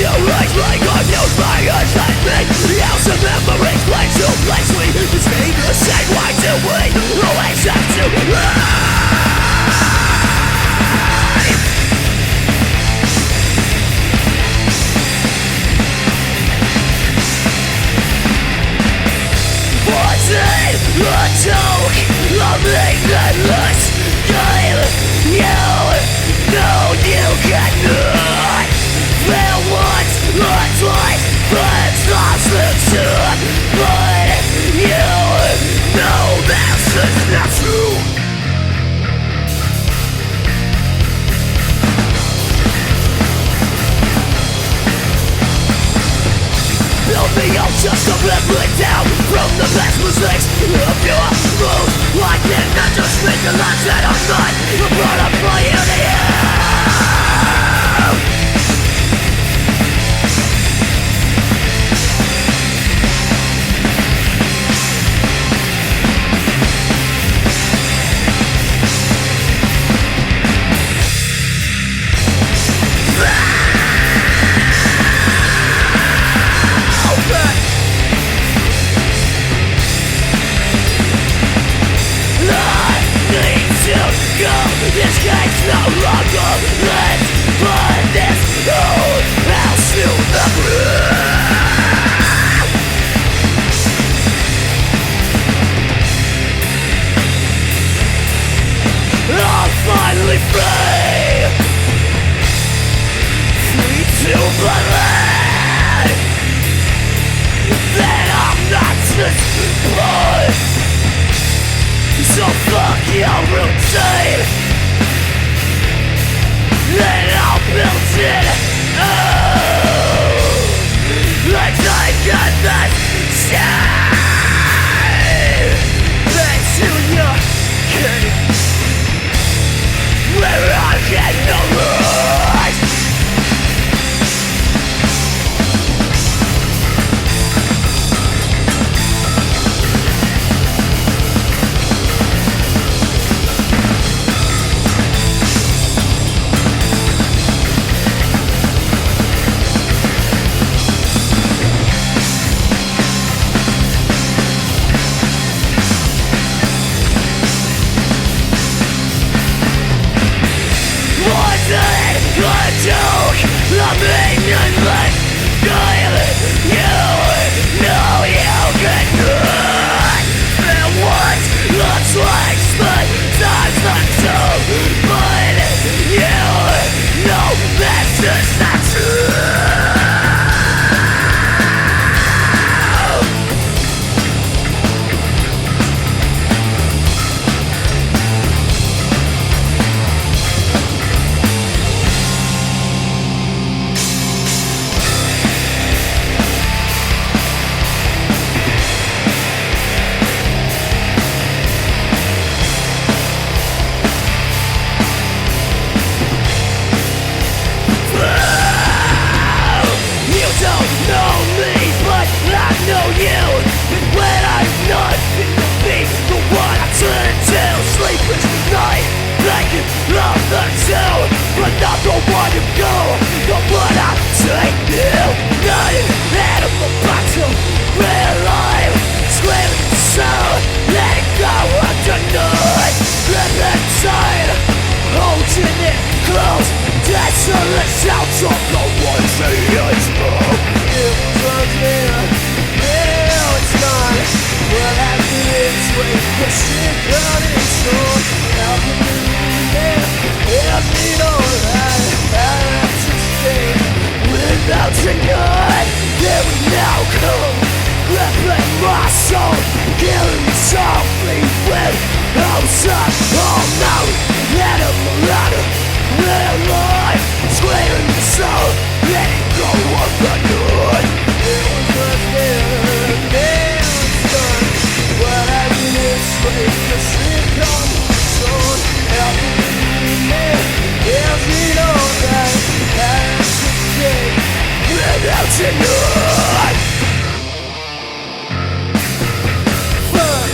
you raise my confused by excitement. The house of memories place to place we stay the same. Why do we always have to lie? What's it? A joke, a meaningless game. You know you cannot fail once or twice, but it's not sincere. But you know this is not true. Build me up just to let me down from the best mistakes of your moves. I cannot just read the lines that I'm not brought up by you to you. This game's no longer lit, but this old house to the ground. I'm finally free, free to believe that I'm not just blood. So fuck your routine, then I'll build it. Oh, let's take a nice shine into your cave, where I get no light. A joke, a meaningless game. You know you cannot feel what looks like but time's not true. But you know this is not true. But not the one to go, the one I take you. Nothing animal battle, real life, screaming sound, let it go underneath. Living inside, holding it close, desolate sounds of the ones that it's more. It was here, now it's gone. Well, after it's way, the shit got its own. Now the is it alright? I have to stay without your gun. Here we now come, gripping my soul, killing me softly with outside all night. Animal ladder, real life, screaming the soul, letting go of the good. It was there, now it's done. What I did is wait, the shit comes soon. Help me. Is it alright? I have to stay without your love. Fuck.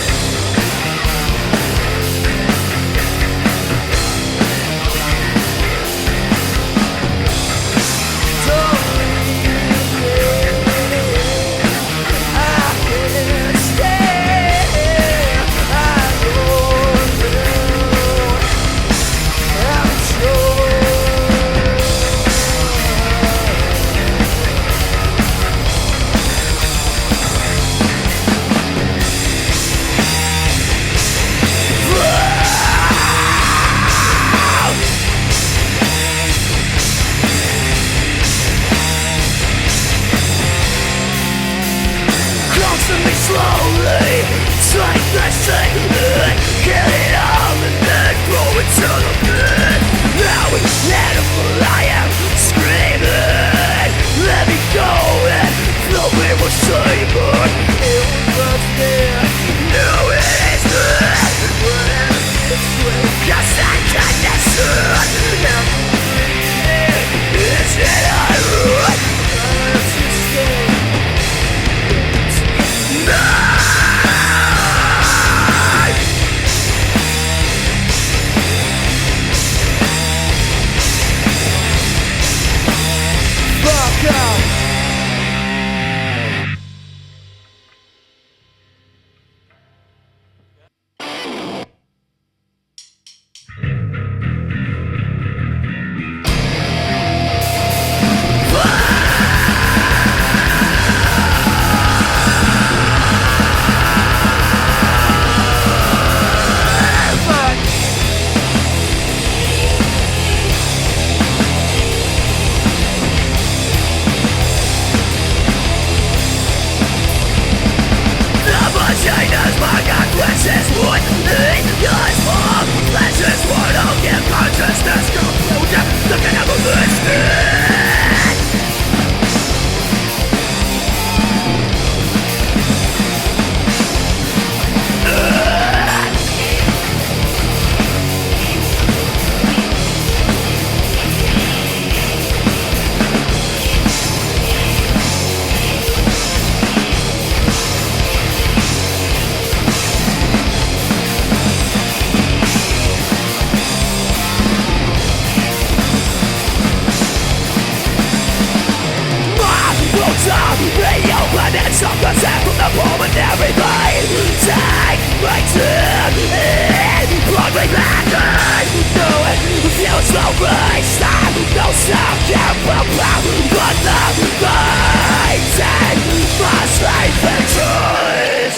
consciousness concluded the cannibalistic. Reopen and stop the sound from the pulmonary vein. Take my turn in broadly blackened. No it feels no restart. No sound can propel but the veins and frustrate victories.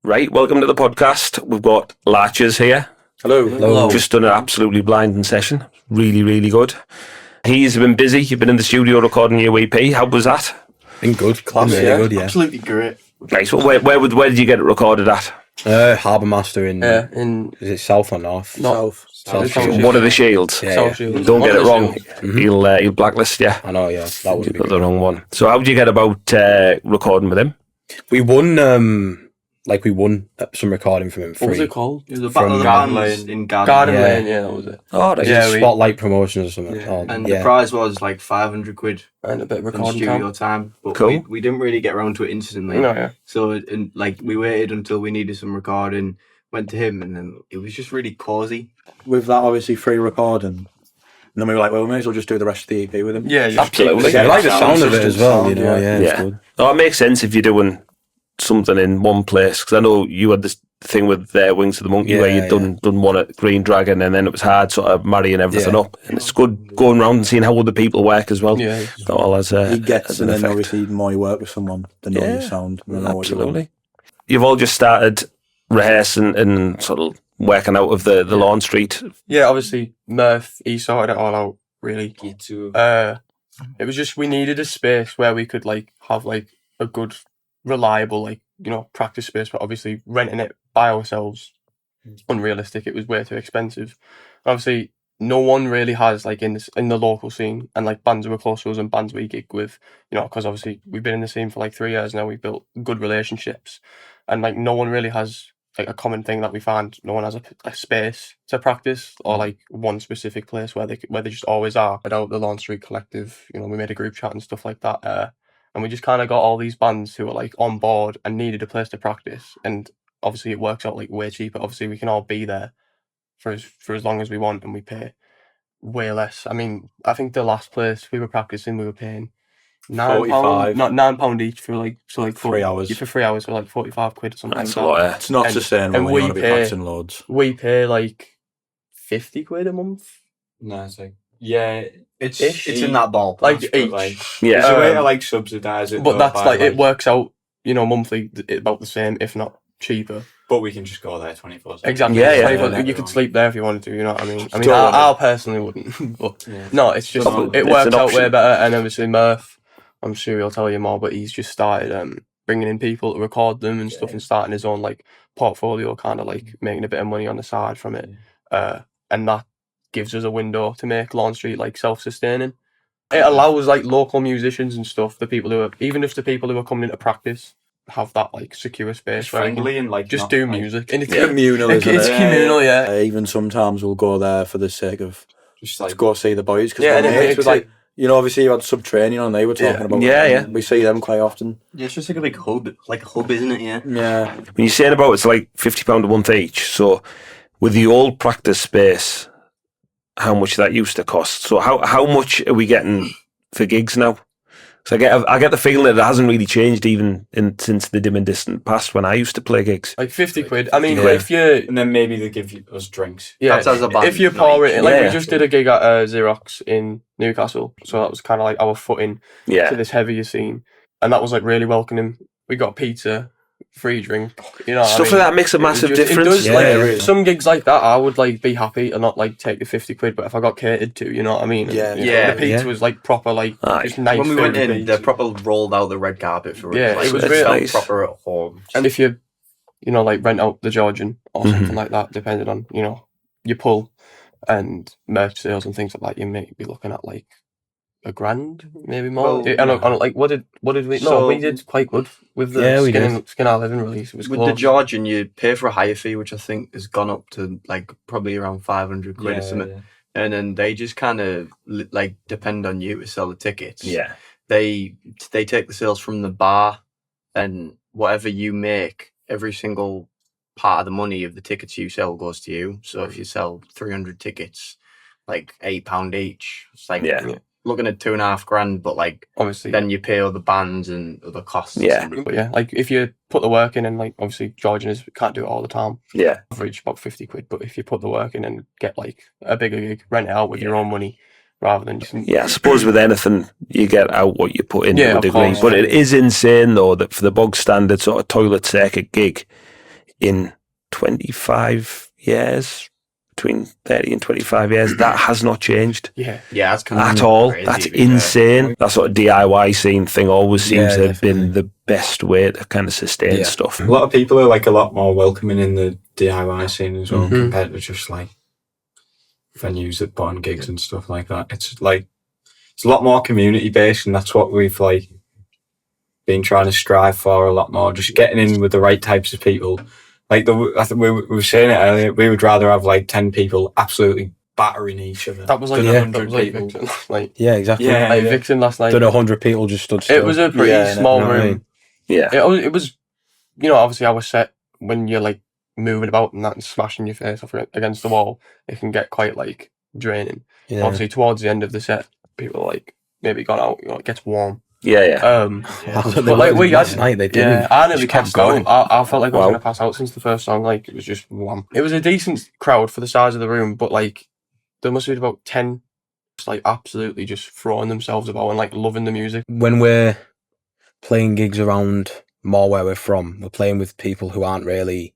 Right, welcome to the podcast. We've got Larches here. Hello. Just done an absolutely blinding session. Really, really good. He's been busy. You've been in the studio recording your EP. How was that? Been good. Class, really good, yeah. Absolutely great. Nice. Well, where did you get it recorded at? Harbour Master in is it south or north? South. One of the Shields. Yeah. Don't get it wrong. He'll blacklist you. I know, yeah. That would You be got the wrong one. So how did you get about recording with him? We won some recording from him free. What was it called? It was a battle of the Garden bands Lane. in Garden Yeah. Lane, yeah, that was it. Oh, nice. Yeah, we- Spotlight Promotions or something. Yeah. Oh, and yeah. the prize was like 500 quid And a bit of on recording studio time. time. But Cool. we didn't really get around to it instantly. No, yeah. So we waited until we needed some recording, went to him, and then it was just really cosy. With that obviously free recording, and then we were like, well, we may as well just do the rest of the EP with him. Yeah, Absolutely. I like the sound of it as well, sound, you know, yeah. it's good. Oh, it makes sense if you're doing something in one place, because I know you had this thing with Wings of the Monkey where you'd done one at Green Dragon, and then it was hard sort of marrying everything up, and it's good going around and seeing how other people work as well. Yeah. That all has a, He gets, has and an then effect. obviously the more you work with someone, the more you sound. And the more you want. Absolutely. You've all just started rehearsing and sort of working out of the Lawn Street. Yeah, obviously, Murph, he sorted it all out, really. Me too. It was just, we needed a space where we could, like, have, like, a good, reliable, like, you know, practice space, but obviously renting it by ourselves, unrealistic. It was way too expensive. Obviously, no one really has, like, in the local scene, and like bands who are close to us and bands we gig with, you know, because obviously we've been in the scene for like 3 years now. We've built good relationships, and like no one really has like a common thing that we find. No one has a space to practice, or like one specific place where they just always are. But out the Lawn Street Collective, you know, we made a group chat and stuff like that, and we just kind of got all these bands who were like on board and needed a place to practice, and obviously it works out like way cheaper. Obviously we can all be there for as long as we want, and we pay way less. I mean, I think the last place we were practicing, we were paying £9, not £9 each for like 3 hours. for 3 hours for like 45 quid or something. That's like a that. lot, It's not And- sustainable and when we you want to be pay- practicing loads. We pay like 50 quid a month. No, it's like it's Ish. in that ballpark. Like but, each. like, Yeah. there's a way to like subsidise it, But that's by, like, it works out, you know, monthly about the same, if not cheaper. But we can just go there 24/7. Exactly. Yeah, yeah. 24 Yeah, you could sleep there if you wanted to, you know what I mean? I mean, Don't I personally wouldn't, but Yeah. no, it's just, It's it an works out option. way better. And obviously Murph, I'm sure he'll tell you more, but he's just started bringing in people to record them and stuff, and starting his own like portfolio, kind of like making a bit of money on the side from it. And that gives us a window to make Lawn Street like self-sustaining. It allows like local musicians and stuff, the people who are, even if the people who are coming into practice have that like secure space It's where they can friendly and like just not, do like, music. And it's Communal, isn't it's it? communal, yeah. Even sometimes we'll go there for the sake of just to like go see the boys. Cause Yeah, we're and it mates makes with, it- like, you know, obviously you had sub training on. They were talking Yeah. about. Yeah, it, yeah. and we see them quite often. Yeah, it's just like a big hub, isn't it? Yeah. Yeah, When you're saying about it's like £50 a month each, so with the old practice space, how much that used to cost? So how much are we getting for gigs now? So I get the feeling that it hasn't really changed even since the dim and distant past when I used to play gigs. Like 50 quid. I mean, Yeah. if you, and then maybe they give us drinks. yeah, That's as a band if you pour night. it, like Yeah. we just did a gig at Xerox in Newcastle, so that was kind of like our footing to Yeah, this heavier scene, and that was like really welcoming. We got pizza, free drink, you know. what I stuff mean? like that makes a It massive just- difference. It does, Yeah, like, really. some gigs like that, I would like be happy and not like take the 50 quid, but if I got catered to, you know what I mean? And, Yeah. you know, Yeah. the pizza Yeah. was like proper, like Aye. just nice. When we food went and in, pizza. they proper rolled out the red carpet for us. Yeah, like, it was it really felt nice. proper at home. And if you know, like rent out the Georgian or Mhm. something like that, depending on, you know, your pull and merch sales and things like that, you may be looking at like $1,000, maybe more. Well, And like, what did we? So- No, we did quite good with the Yeah, we Skin Our Living release. It was With close. the Georgian, you pay for a higher fee, which I think has gone up to like probably around 500 quid or something. And then they just kind of like depend on you to sell the tickets. Yeah, They take the sales from the bar, and whatever you make, every single part of the money of the tickets you sell goes to you. So if you sell 300 tickets, like £8 each, it's like Yeah. looking at $2,500, but like Obviously, then you pay other bands and other costs. Yeah. but yeah, like if you put the work in, and like obviously Georgian can't do it all the time. yeah. Average about 50 quid, but if you put the work in and get like a bigger gig, rent it out with your own money rather than just Yeah, I suppose with anything, you get out what you put in Yeah, to a of degree. course. But it is insane, though, that for the bog standard sort of toilet circuit gig, in 25 years, between 30 and 25 years. That has not changed Yeah. Yeah, that's kind of at all. crazy, That's to be fair. insane. That sort of DIY scene thing always seems to have been definitely. the best way to kind of sustain Yeah. stuff. A lot of people are like a lot more welcoming in the DIY scene as well, Mhm. compared to just like venues that put on gigs and stuff like that. It's like it's a lot more community based, and that's what we've like been trying to strive for a lot more. Just getting in with the right types of people. Like I think we were saying it earlier. We would rather have like 10 people absolutely battering each other. That was like Yeah. 100 people. Vixen. Like, Yeah, exactly. Yeah. like Vixen last night. Did 100 people just stood still? It was a pretty Yeah, small you know what I room. mean? Yeah. It was, obviously our set, when you're like moving about and that and smashing your face off against the wall, it can get quite like draining. Yeah. Obviously, towards the end of the set, people like maybe gone out, it gets warm. Yeah, yeah. That's what But, like, we last had- night they didn't. Yeah, I nearly Just kept passed going. out. I felt like I was Wow. going to pass out since the first song. Like, it was just wham. It was a decent crowd for the size of the room, but like, there must have been about 10 just like absolutely just throwing themselves about and like loving the music. When we're playing gigs around more where we're from, we're playing with people who aren't really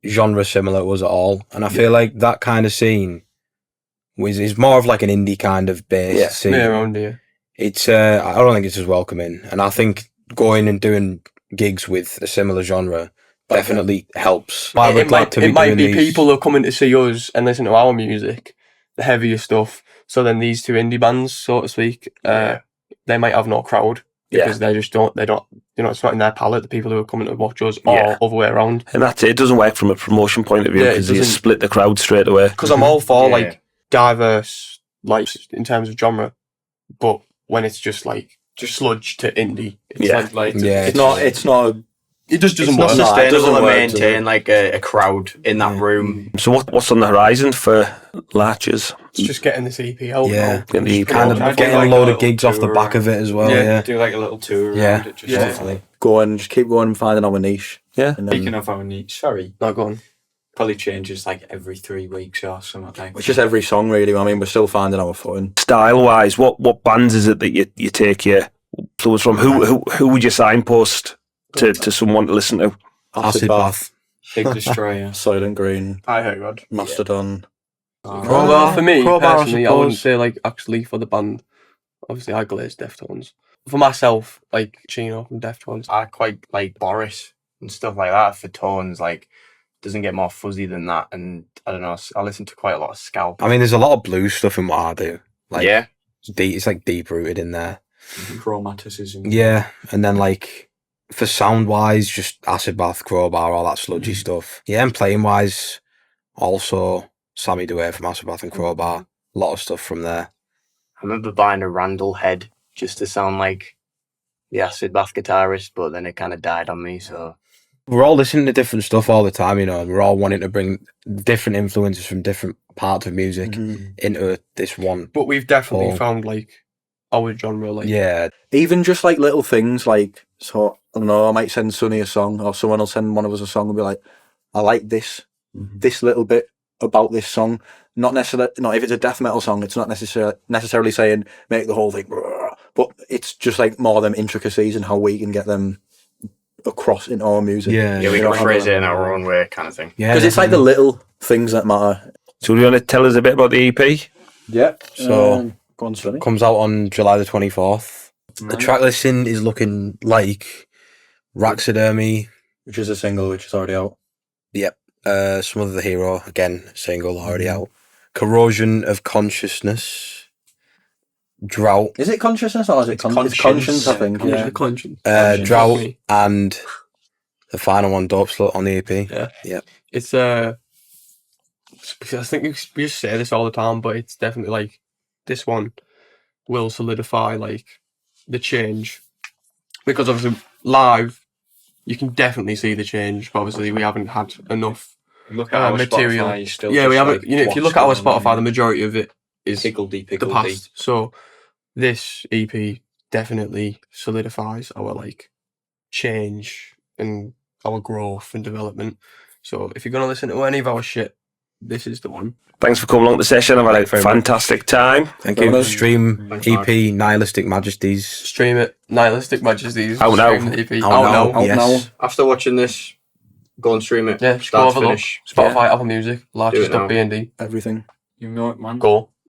genre similar to us at all. And I feel like that kind of scene is more of like an indie kind of based Yeah. scene. Yeah, around here. It's I don't think it's as welcoming. And I think going and doing gigs with a similar genre definitely helps. Why we're It glad might, to it might doing be these. people who are coming to see us and listen to our music, the heavier stuff. So then these two indie bands, so to speak, they might have no crowd because they just don't, it's not in their palette, the people who are coming to watch us, or Yeah. other way around. And that's it. It doesn't work from a promotion point of view Yeah, it because you doesn't. split the crowd straight away. Because I'm all for Yeah. like diverse, like in terms of genre, but when it's just like sludge to indie, it's Yeah. like Yeah, It's not. It's not. it just doesn't It's not work. No, it sustainable doesn't to work, does maintain it? like a crowd in that room. So what's on the horizon for Larches? It's just getting this EP out. Yeah. now. Getting the EP kind of Try to getting do, like, a a load of little gigs off the tour back of it as well. Yeah. Yeah, Do like a little tour around yeah, it. Just definitely. Go and just keep going and finding our niche. Yeah. And Speaking then, of our niche, sorry, No, go on. probably changes like every 3 weeks or something like it's just every song really. I mean, we're still finding our footing. Style wise, what bands is it that you take your influence from? Who would you signpost to someone to listen to? Acid Bath. Big Destroyer. Silent Green, I heard God. Mastodon. Well, for me Crowbar, I personally, I wouldn't suppose. say like actually for the band. Obviously, I glaze Deftones. For myself, like Chino from Deftones. I quite like Boris and stuff like that for tones. Like, doesn't get more fuzzy than that. And I don't know. I listen to quite a lot of Scalp. I mean, there's a lot of blues stuff in what I do. Like, Yeah, it's like deep rooted in there. Chromaticism. Yeah, and then like for sound wise, just Acid Bath, Crowbar, all that sludgy stuff. Yeah, and playing wise, also Sammy Dewey from Acid Bath and Crowbar. A lot of stuff from there. I remember buying a Randall head just to sound like the Acid Bath guitarist, but then it kind of died on me. So We're all listening to different stuff all the time, you know, and we're all wanting to bring different influences from different parts of music into this one. But we've definitely Oh. found like our genre. Like Yeah, Even just like little things like, so I don't know, I might send Sonny a song or someone will send one of us a song and be like, I like this little bit about this song. Not necessarily, if it's a death metal song, it's not necessarily saying make the whole thing, but it's just like more them intricacies and how we can get them across in our music. yeah, yeah, we You can know, phrase it in our own way, kind of thing. yeah. Because it's like the little things that matter. So do you want to tell us a bit about the EP? Yeah. So- go on, Sonny. comes out on July the 24th. The track listing is looking like Taxidermy, Which is a single which is already out. Smother The Hero, again, single already out. Corrosion of Consciousness, Drought, Is it consciousness or is it It's conscience? conscience. I think. Conscience. Yeah. Conscience. Drought, Me. and the final one, Dopeslut on the EP. It's I think we just say this all the time, but it's definitely like this one will solidify like the change, because obviously live you can definitely see the change. But obviously we haven't had enough Look at our material. Spotify, still Yeah, we just, haven't. like, You know, if you what's look at our going on. Spotify, the majority of it is Piggledy, the piggledy. past. So this EP definitely solidifies our like change and our growth and development. So if you're gonna listen to any of our shit, this is the one. Thanks for coming along to the session. I've had a Thank you very much. fantastic time. Thank Well you. done. Stream Thanks, EP, Nihilistic Majesties. Stream it, Nihilistic Majesties. Out now. Stream the EP. Out Out now. now. Yes. After watching this Go and stream it. Yeah, just go Start have to a look. finish. Spotify, Apple Music, Do it now. larches.bnd. Everything. You know it, man. Go.